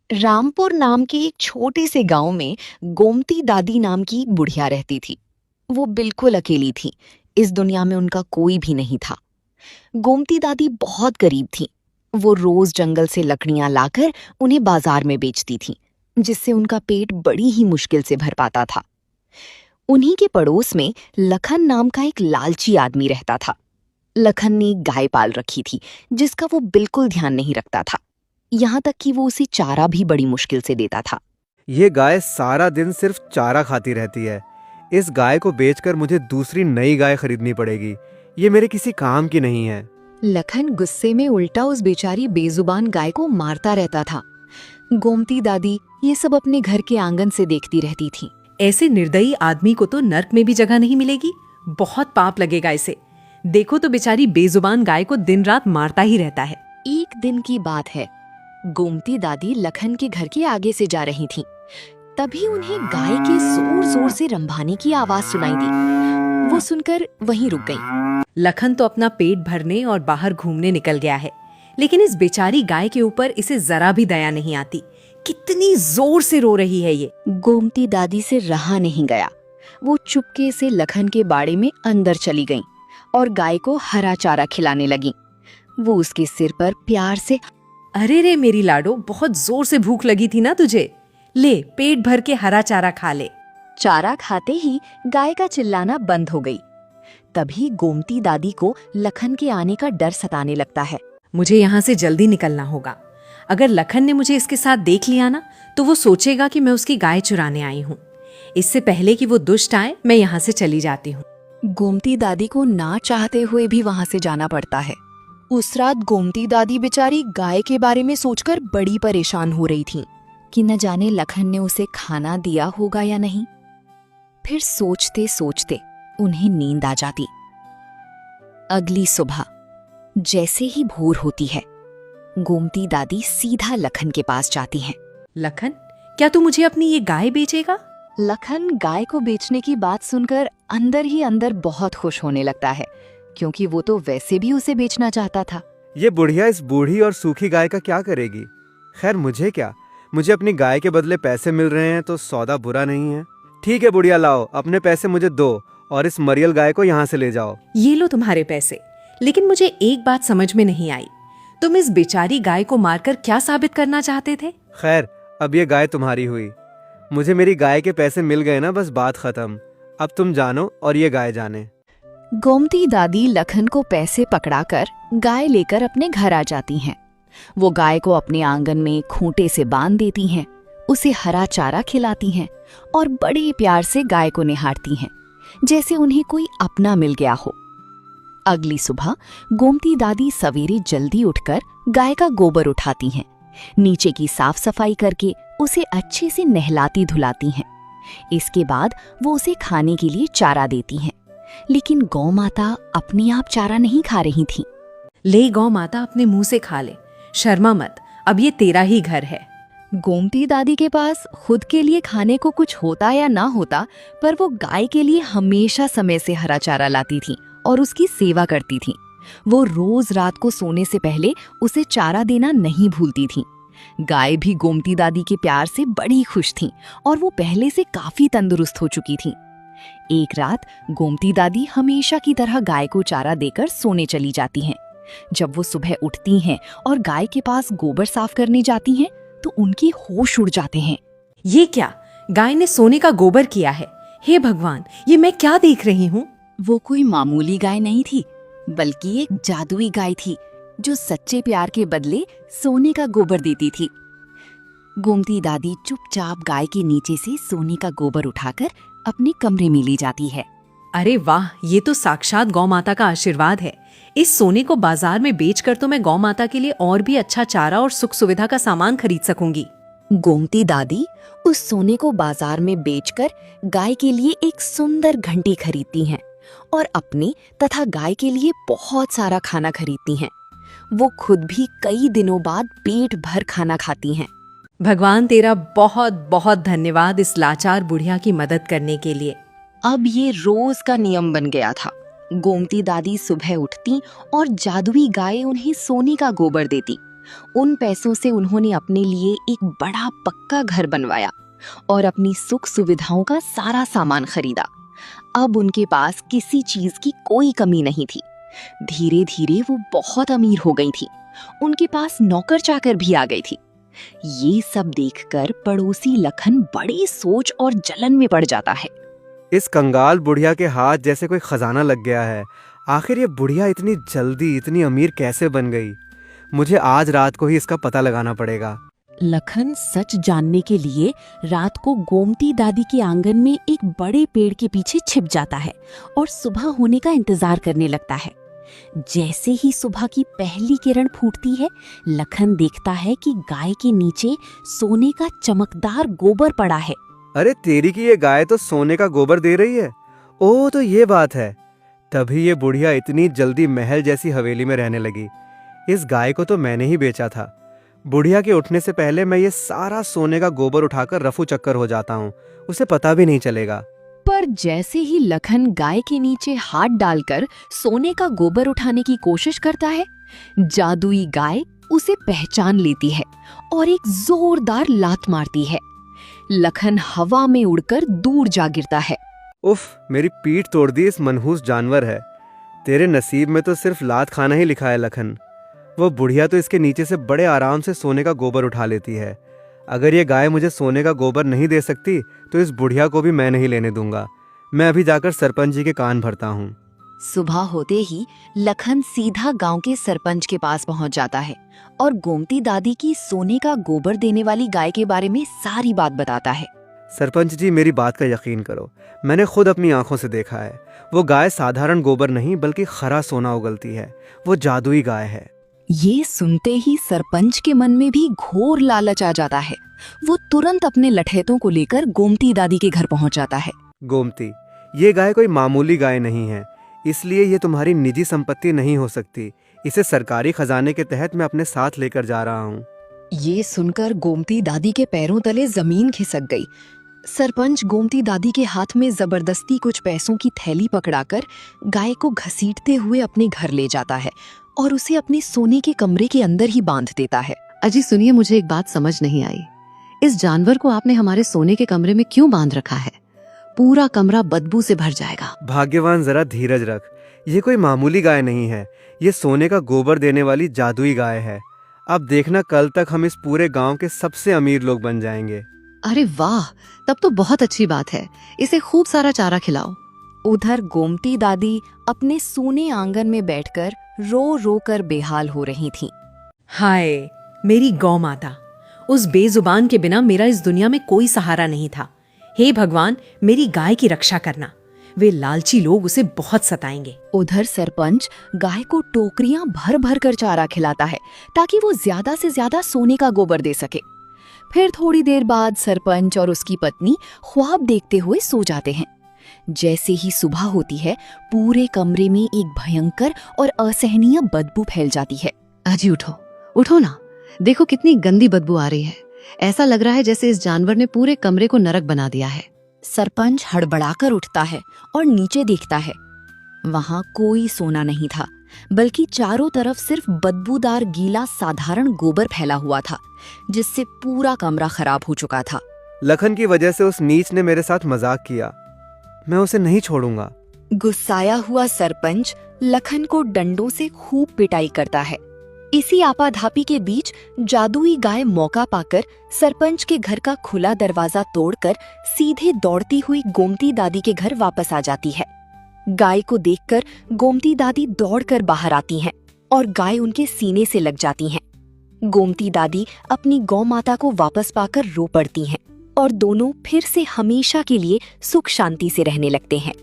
रामपुर नाम के एक छोटे से गांव में गोमती दादी नाम की एक बुढ़िया रहती थी। वो बिल्कुल अकेली थी। इस दुनिया में उनका कोई भी नहीं था। गोमती दादी बहुत गरीब थी। वो रोज जंगल से लकड़ियां लाकर उन्हें बाजार में बेचती थी, जिससे उनका पेट बड़ी ही मुश्किल से भर पाता था। उन्हीं के पड़ोस में लखन नाम का एक लालची आदमी रहता था। लखन ने एक गाय पाल रखी थी, जिसका वो बिल्कुल ध्यान नहीं रखता था। यहाँ तक कि वो उसे चारा भी बड़ी मुश्किल से देता था। ये गाय सारा दिन सिर्फ चारा खाती रहती है। इस गाय को बेचकर मुझे दूसरी नई गाय खरीदनी पड़ेगी। ये मेरे किसी काम की नहीं है। लखन गुस्से में उल्टा उस बेचारी बेजुबान गाय को मारता रहता था। गोमती दादी ये सब अपने घर के आंगन से देखती रहती थी। ऐसे निर्दयी आदमी को तो नर्क में भी जगह नहीं मिलेगी। बहुत पाप लगेगा इसे। देखो तो बेचारी बेजुबान गाय को दिन रात मारता ही रहता है। एक दिन की बात है। गोमती दादी लखन के घर के आगे से जा रही थीं। तभी उन्हें गाय के जोर जोर से रंभाने की आवाज सुनाई दी। वो सुनकर वहीं रुक गईं। लखन तो अपना पेट भरने और बाहर घूमने निकल गया है, लेकिन इस बेचारी गाय के ऊपर इसे जरा भी दया नहीं आती। कितनी जोर से रो रही है ये। गोमती दादी से रहा नहीं गया। वो चुपके से लखन के बाड़े में अंदर चली गईं और गाय को हरा चारा खिलाने लगीं। वो उसके सिर पर प्यार से, अरे रे मेरी लाडो, बहुत जोर से भूख लगी थी ना तुझे, ले पेट भर के हरा चारा खा ले। चारा खाते ही गाय का चिल्लाना बंद हो गई। तभी गोमती दादी को लखन के आने का डर सताने लगता है। मुझे यहाँ से जल्दी निकलना होगा। अगर लखन ने मुझे इसके साथ देख लिया ना, तो वो सोचेगा कि मैं उसकी गाय चुराने आई हूँ। इससे पहले कि वो दुष्ट आए, मैं यहाँ से चली जाती हूँ। गोमती दादी को ना चाहते हुए भी वहां से जाना पड़ता है। उस रात गोमती दादी बेचारी गाय के बारे में सोचकर बड़ी परेशान हो रही थी कि न जाने लखन ने उसे खाना दिया होगा या नहीं। फिर सोचते सोचते उन्हें नींद आ जाती। अगली सुबह जैसे ही भोर होती है, गोमती दादी सीधा लखन के पास जाती हैं। लखन, क्या तू मुझे अपनी ये गाय बेचेगा? लखन गाय को बेचने की बात सुनकर अंदर ही अंदर बहुत खुश होने लगता है, क्योंकि वो तो वैसे भी उसे बेचना चाहता था। ये बुढ़िया इस बूढ़ी और सूखी गाय का क्या करेगी? खैर मुझे क्या, मुझे अपनी गाय के बदले पैसे मिल रहे हैं तो सौदा बुरा नहीं है। ठीक है बुढ़िया, लाओ अपने पैसे मुझे दो और इस मरियल गाय को यहाँ से ले जाओ। ये लो तुम्हारे पैसे। लेकिन मुझे एक बात समझ में नहीं आई, तुम इस बेचारी गाय को मारकर क्या साबित करना चाहते थे? खैर अब ये गाय तुम्हारी हुई। मुझे मेरी गाय के पैसे मिल गए ना, बस बात खत्म। अब तुम जानो और ये गाय जाने। गोमती दादी लखन को पैसे पकड़ाकर गाय लेकर अपने घर आ जाती हैं। वो गाय को अपने आंगन में खूंटे से बांध देती हैं, उसे हरा चारा खिलाती हैं और बड़े प्यार से गाय को निहारती हैं, जैसे उन्हें कोई अपना मिल गया हो। अगली सुबह गोमती दादी सवेरे जल्दी उठकर गाय का गोबर उठाती हैं, नीचे की साफ सफाई करके उसे अच्छे से नहलाती धुलाती हैं। इसके बाद वो उसे खाने के लिए चारा देती हैं। लेकिन गौ माता अपने आप चारा नहीं खा रही थी। ले गौ माता, अपने मुंह से खा ले, शर्मा मत, अब ये तेरा ही घर है। गोमती दादी के पास खुद के लिए खाने को कुछ होता या ना होता, पर वो गाय के लिए हमेशा समय से हरा चारा लाती थी और उसकी सेवा करती थी। वो रोज रात को सोने से पहले उसे चारा देना नहीं भूलती थी। गाय भी गोमती दादी के प्यार से बड़ी खुश थी और वो पहले से काफी तंदुरुस्त हो चुकी थी। एक रात गोमती दादी हमेशा की तरह गाय को चारा देकर सोने चली जाती हैं। जब वो सुबह उठती हैं और गाय के पास गोबर साफ करने जाती हैं, तो उनकी होश उड़ जाते हैं। ये क्या, गाय ने सोने का गोबर किया है? हे भगवान, ये मैं क्या देख रही हूँ? वो कोई मामूली गाय नहीं थी, बल्कि एक जादुई गाय थी जो सच्चे प्यार के बदले सोने का गोबर देती थी। गोमती दादी चुपचाप गाय के नीचे से सोने का गोबर उठाकर अपने कमरे में ले जाती है। अरे वाह, ये तो साक्षात गौ माता का आशीर्वाद है। इस सोने को बाजार में बेचकर तो मैं गौ माता के लिए और भी अच्छा चारा और सुख सुविधा का सामान खरीद सकूंगी। गोमती दादी उस सोने को बाजार में बेचकर गाय के लिए एक सुंदर घंटी खरीदती हैं और अपने तथा गाय के लिए बहुत सारा खाना खरीदती हैं। वो खुद भी कई दिनों बाद पेट भर खाना खाती हैं। भगवान तेरा बहुत बहुत धन्यवाद इस लाचार बुढ़िया की मदद करने के लिए। अब ये रोज का नियम बन गया था। गोमती दादी सुबह उठती और जादुई गाय उन्हें सोने का गोबर देती उन पैसों से उन्होंने अपने लिए एक बड़ा पक्का घर बनवाया और अपनी सुख सुविधाओं का सारा सामान खरीदा। अब उनके पास किसी चीज की कोई कमी नहीं थी। धीरे धीरे वो बहुत अमीर हो गई थी। उनके पास नौकर चाकर भी आ गई थी। ये सब देखकर पड़ोसी लखन बड़ी सोच और जलन में पड़ जाता है। इस कंगाल बुढ़िया के हाथ जैसे कोई खजाना लग गया है। आखिर ये बुढ़िया इतनी जल्दी इतनी अमीर कैसे बन गई? मुझे आज रात को ही इसका पता लगाना पड़ेगा। लखन सच जानने के लिए रात को गोमती दादी के आंगन में एक बड़े पेड़ के पीछे छिप जाता है और सुबह होने का इंतजार करने लगता है। जैसे ही सुबह की पहली किरण फूटती है, लखन देखता है कि गाय के नीचे सोने का चमकदार गोबर पड़ा है। अरे तेरी की ये गाय तो सोने का गोबर दे रही है। ओह, तो ये बात है। तभी ये बुढ़िया इतनी जल्दी महल जैसी हवेली में रहने लगी। इस गाय को तो मैंने ही बेचा था। बुढ़िया के उठने से पहले मैं ये सारा सोने का गोबर उठाकर रफू चक्कर हो जाता हूँ। उसे पता भी नहीं चलेगा। पर जैसे ही लखन गाय के नीचे हाथ डालकर सोने का गोबर उठाने की कोशिश करता है, जादुई गाय उसे पहचान लेती है और एक जोरदार लात मारती है। लखन हवा में उड़कर दूर जा गिरता है। उफ, मेरी पीठ तोड़ दी इस मनहूस जानवर है। तेरे नसीब में तो सिर्फ लात खाना ही लिखा है लखन। वो बुढ़िया तो इसके नीचे से बड़े आराम से सोने का गोबर उठा लेती है। अगर ये गाय मुझे सोने का गोबर नहीं दे सकती तो इस बुढ़िया को भी मैं नहीं लेने दूंगा। मैं अभी जाकर सरपंच जी के कान भरता हूँ। सुबह होते ही लखन सीधा गांव के सरपंच के पास पहुंच जाता है और गोमती दादी की सोने का गोबर देने वाली गाय के बारे में सारी बात बताता है। सरपंच जी, मेरी बात का यकीन करो, मैंने खुद अपनी आंखों से देखा है। वो गाय साधारण गोबर नहीं बल्कि खरा सोना उगलती है। वो जादुई गाय है। ये सुनते ही सरपंच के मन में भी घोर लालच आ जाता है। वो तुरंत अपने लठैतों को लेकर गोमती दादी के घर पहुंच जाता है। गोमती, ये गाय कोई मामूली गाय नहीं है, इसलिए ये तुम्हारी निजी संपत्ति नहीं हो सकती। इसे सरकारी खजाने के तहत मैं अपने साथ लेकर जा रहा हूँ। ये सुनकर गोमती दादी के पैरों तले जमीन खिसक गई। सरपंच गोमती दादी के हाथ में जबरदस्ती कुछ पैसों की थैली पकड़ाकर गाय को घसीटते हुए अपने घर ले जाता है और उसे अपने सोने के कमरे के अंदर ही बांध देता है। अजी सुनिए, मुझे एक बात समझ नहीं आई। इस जानवर को आपने हमारे सोने के कमरे में क्यों बांध रखा है? पूरा कमरा बदबू से भर जाएगा। भाग्यवान, जरा धीरज रख। ये कोई मामूली गाय नहीं है। ये सोने का गोबर देने वाली जादुई गाय है। अब देखना, कल तक हम इस पूरे गांव के सबसे अमीर लोग बन जाएंगे। अरे वाह, तब तो बहुत अच्छी बात है। इसे खूब सारा चारा खिलाओ। उधर गोमती दादी अपने सूने आंगन में बैठकर रो रो कर बेहाल हो रही थीं। हाय मेरी गौ माता, उस बेजुबान के बिना मेरा इस दुनिया में कोई सहारा नहीं था। हे भगवान, मेरी गाय की रक्षा करना। वे लालची लोग उसे बहुत सताएंगे। उधर सरपंच गाय को टोकरियां भर भर कर चारा खिलाता है ताकि वो ज्यादा से ज्यादा सोने का गोबर दे सके। फिर थोड़ी देर बाद सरपंच और उसकी पत्नी ख्वाब देखते हुए सो जाते हैं। जैसे ही सुबह होती है, पूरे कमरे में एक भयंकर और असहनीय बदबू फैल जाती है। अजी उठो, उठो ना। देखो कितनी गंदी बदबू आ रही है। ऐसा लग रहा है जैसे इस जानवर ने पूरे कमरे को नरक बना दिया है। सरपंच हड़बड़ाकर उठता है और नीचे देखता है। वहां कोई सोना नहीं था, बल्कि चारों तरफ सिर्फ बदबूदार गीला साधारण गोबर फैला हुआ था, जिससे पूरा कमरा खराब हो चुका था। लखन की वजह से उस नीच ने मेरे साथ मजाक किया। मैं उसे नहीं छोड़ूंगा। गुस्साया हुआ सरपंच लखन को डंडों से खूब पिटाई करता है। इसी आपाधापी के बीच जादुई गाय मौका पाकर सरपंच के घर का खुला दरवाजा तोड़कर सीधे दौड़ती हुई गोमती दादी के घर वापस आ जाती है। गाय को देखकर गोमती दादी दौड़कर बाहर आती हैं और गाय उनके सीने से लग जाती हैं। गोमती दादी अपनी गौ माता को वापस पाकर रो पड़ती हैं और दोनों फिर से हमेशा के लिए सुख शांति से रहने लगते हैं।